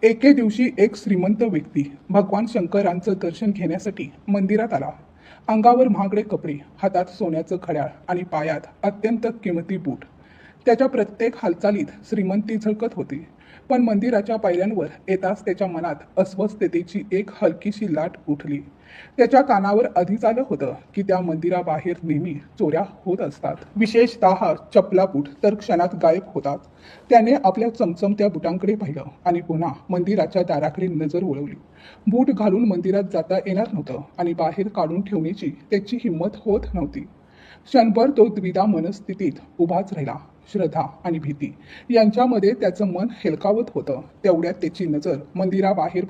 एके दिवशी एक श्रीमंत व्यक्ती भगवान शंकरांचं दर्शन घेण्यासाठी मंदिरात आला. अंगावर महागडे कपडे, हातात सोन्याचं घड्याळ आणि पायात अत्यंत किमती बूट. त्याच्या प्रत्येक हालचालीत श्रीमंती झळकत होती. पण मंदिराच्या पायऱ्यांवर येताच त्याच्या मनात अस्वस्थतेची एक हलकीशी लाट उठली. त्याच्या कानावर आधीच आलं होतं की त्या मंदिराबाहेर नेहमी चोऱ्या होत असतात. विशेषतः चपला बूट तर क्षणात गायब होतात. त्याने आपल्या चमचमत्या बुटांकडे पाहिलं आणि पुन्हा मंदिराच्या दाराकडे नजर वळवली. बूट घालून मंदिरात जाता येणार नव्हतं आणि बाहेर काढून ठेवण्याची त्याची हिंमत होत नव्हती. क्षणभर तो द्विधा मनस्थितीत उभाच राहिला. श्रद्धा आणि भीती यांच्यामध्ये त्याचं मन हेलकावत होतं. तेवढ्यात त्याची नजर मंदिराबाहेर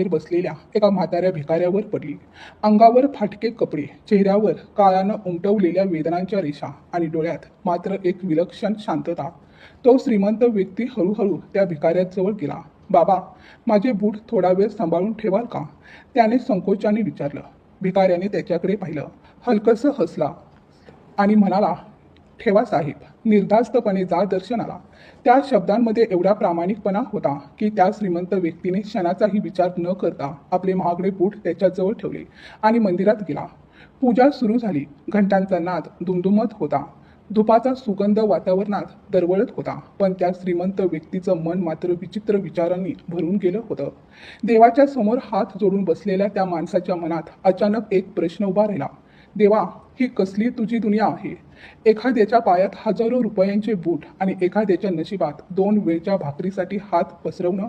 बसलेल्या एका म्हाताऱ्या भिकाऱ्यावर पडली. अंगावर फाटके कपडे, चेहऱ्यावर काळानं उमटवलेल्या वेदनांच्या रेषा आणि डोळ्यात मात्र एक विलक्षण शांतता. तो श्रीमंत व्यक्ती हळूहळू त्या भिकाऱ्याजवळ गेला. बाबा, माझे बूट थोडा वेळ सांभाळून ठेवाल का? त्याने संकोचाने विचारलं. भिकाऱ्याने त्याच्याकडे पाहिलं, हलकसं हसला आणि म्हणाला, ठेवा साहेब, निर्धास्तपणे जा दर्शनाला. त्या शब्दांमध्ये एवढा प्रामाणिकपणा होता की त्या श्रीमंत व्यक्तीने क्षणाचाही विचार न करता आपले महागडे बूट त्याच्याजवळ ठेवले आणि मंदिरात गेला. पूजा सुरू झाली. घंटांचा नाद दुमदुमत होता. धुपाचा सुगंध वातावरणात दरवळत होता. पण त्या श्रीमंत व्यक्तीचं मन मात्र विचित्र विचारांनी भरून गेलं होतं. देवाच्या समोर हात जोडून बसलेल्या त्या माणसाच्या मनात अचानक एक प्रश्न उभा राहिला. देवा, ही कसली तुझी दुनिया आहे? एखाद्याच्या पायात हजारो रुपयांचे बूट आणि एखाद्याच्या नशिबात 2 वेळच्या भाकरीसाठी हात पसरवणं.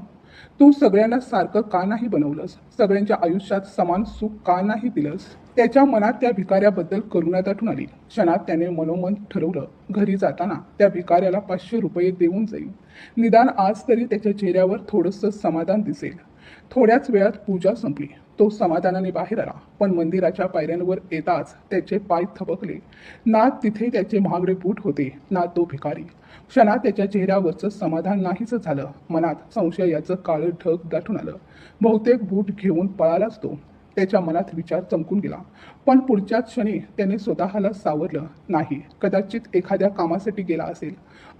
तू सगळ्यांना सारखं का नाही बनवलंस? सगळ्यांच्या आयुष्यात समान सुख का नाही दिलंस? त्याच्या मनात त्या भिकाऱ्याबद्दल करुणा दाटून आली. क्षणात त्याने मनोमन ठरवलं, घरी जाताना त्या भिकाऱ्याला 500 रुपये देऊन जाईल. निदान आज तरी त्याच्या चेहऱ्यावर थोडंसं समाधान दिसेल. थोड्याच वेळात पूजा संपली. तो समाधानाने बाहेर आला. पण मंदिराच्या पायऱ्यांवर येताच त्याचे पाय थबकले. ना तिथे त्याचे महागडे बूट होते, ना तो भिकारी. क्षणात त्याच्या चेहऱ्यावरचं समाधान नाहीच झालं. मनात संशयाचं काळं ढग दाटून आलं. बहुतेक बूट घेऊन पळालाच तो. त्याच्या मनात विचार चमकून गेला. पण पुढच्याच क्षणी त्याने स्वतःला सावरलं. नाही, कदाचित एखाद्या कामासाठी गेला असेल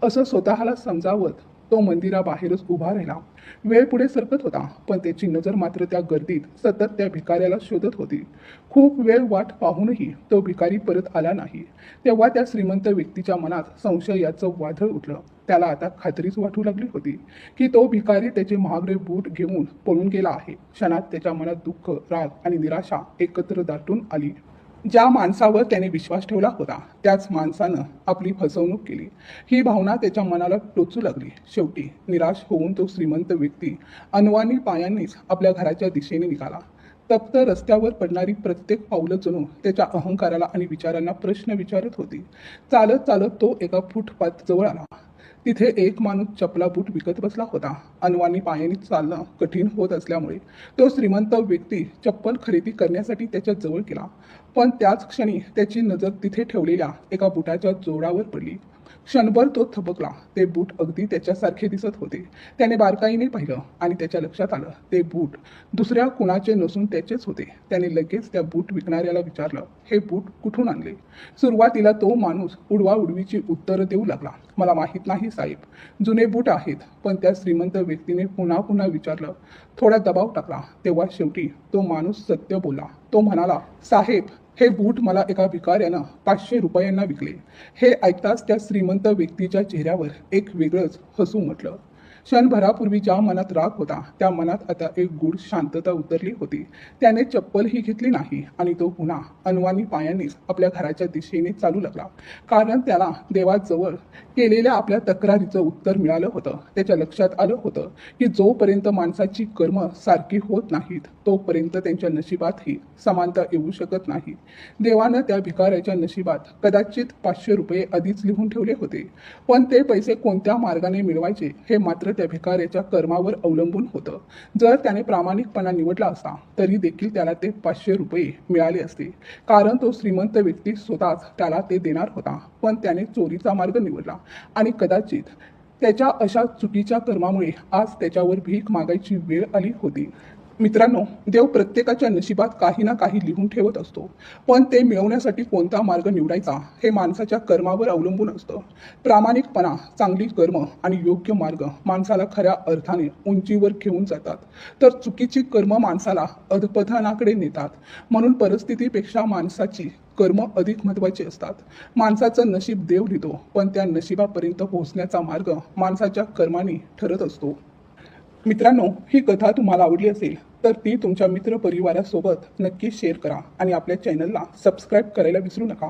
असं स्वतःला समजावत तो मंदिराबाहेरच उभा राहिला. वेळ पुढे सरकत होता. पण त्याची नजर मात्र त्या गर्दीत सतत त्या भिकाऱ्याला शोधत होती. खूप वेळ वाट पाहूनही तो भिकारी परत आला नाही. तेव्हा त्या श्रीमंत व्यक्तीच्या मनात संशयाचं वादळ उठलं. त्याला आता खात्रीच वाटू लागली होती की तो भिकारी त्याचे महागडे बूट घेऊन पळून गेला आहे. क्षणात त्याच्या मनात दुःख, राग आणि निराशा एकत्र दाटून आली. ज्या माणसावर त्याने विश्वास ठेवला होता त्याच माणसानं आपली फसवणूक केली, ही भावना त्याच्या मनाला टोचू लागली. शेवटी निराश होऊन तो श्रीमंत व्यक्ती अनवाणी पायांनीच आपल्या घराच्या दिशेने निघाला. तप्त रस्त्यावर पडणारी प्रत्येक पावलं जणू त्याच्या अहंकाराला आणि विचारांना प्रश्न विचारत होती. चालत चालत तो एका फुटपाथ जवळ आला. तिथे एक माणूस चपला बूट विकत बसला होता. अनवाणी पायाने चालणं कठीण होत असल्यामुळे तो श्रीमंत व्यक्ती चप्पल खरेदी करण्यासाठी त्याच्या जवळ गेला. पण त्याच क्षणी त्याची नजर तिथे ठेवलेल्या एका बुटाच्या जोडावर पडली. क्षणभर तो थबकला. ते बूट अगदी त्याच्यासारखे दिसत होते. त्याने बारकाईने पाहिलं आणि त्याच्या लक्षात आलं ते बूट दुसऱ्या कुणाचे नसून त्याचेच होते. त्याने लगेच त्या बूट विकणाऱ्याला विचारलं, हे बूट कुठून आणले? सुरुवातीला तो माणूस उडवाउडवीची उत्तरं देऊ लागला. मला माहीत नाही साहेब, जुने बूट आहेत. पण त्या श्रीमंत व्यक्तीने पुन्हा पुन्हा विचारलं. थोडा दबाव टाकला. तेव्हा शेवटी तो माणूस सत्य बोलला. तो म्हणाला, साहेब, हे बूट मला एका भिकाऱ्यानं 500 रुपयांना विकले. हे ऐकताच त्या श्रीमंत व्यक्तीच्या चेहऱ्यावर एक वेगळंच हसू उमटलं. क्षणभरापूर्वी ज्या मनात राग होता त्या मनात आता एक गूढ शांतता उतरली होती. त्याने चप्पलही घेतली नाही आणि तो पुन्हा अनवाणी पायांनीच आपल्या घराच्या दिशेने चालू लागला. कारण त्याला देवाजवळ केलेल्या आपल्या तक्रारीचं उत्तर मिळालं होतं. त्याच्या लक्षात आलं होतं की जोपर्यंत माणसाची कर्म सारखी होत नाहीत तोपर्यंत त्यांच्या नशिबातही समानता येऊ शकत नाही. देवानं त्या भिकाऱ्याच्या नशिबात कदाचित 500 रुपये आधीच लिहून ठेवले होते. पण ते पैसे कोणत्या मार्गाने मिळवायचे हे मात्र त्या भिकाऱ्याच्या कर्मावर अवलंबून होतं. जर त्याने प्रामाणिकपणा निवडला असता तरी देखील त्याला ते 500 रुपये मिळाले असते. कारण तो श्रीमंत व्यक्ती स्वतःच त्याला ते देणार होता. पण त्याने चोरीचा मार्ग निवडला आणि कदाचित त्याच्या अशा चुकीच्या कर्मामुळे आज त्याच्यावर भीक मागायची वेळ आली होती. मित्रांनो, देव प्रत्येकाच्या नशिबात काही ना काही लिहून ठेवत असतो, पण ते मिळवण्यासाठी कोणता मार्ग निवडायचा हे माणसाच्या कर्मावर अवलंबून असतं. प्रामाणिकपणा, चांगली कर्म आणि योग्य मार्ग माणसाला खऱ्या अर्थाने उंचीवर घेऊन जातात, तर चुकीची कर्म माणसाला अधपतनाकडे नेतात. म्हणून परिस्थितीपेक्षा माणसाची कर्म अधिक महत्त्वाची असतात. माणसाचं नशीब देव लिहितो, पण त्या नशिबापर्यंत पोहोचण्याचा मार्ग माणसाच्या कर्माने ठरत असतो. मित्रांनो, ही कथा तुम्हाला आवडली असेल तर ती तुमच्या मित्रपरिवारासोबत नक्की शेअर करा आणि आपल्या चॅनलला सबस्क्राईब करायला विसरू नका.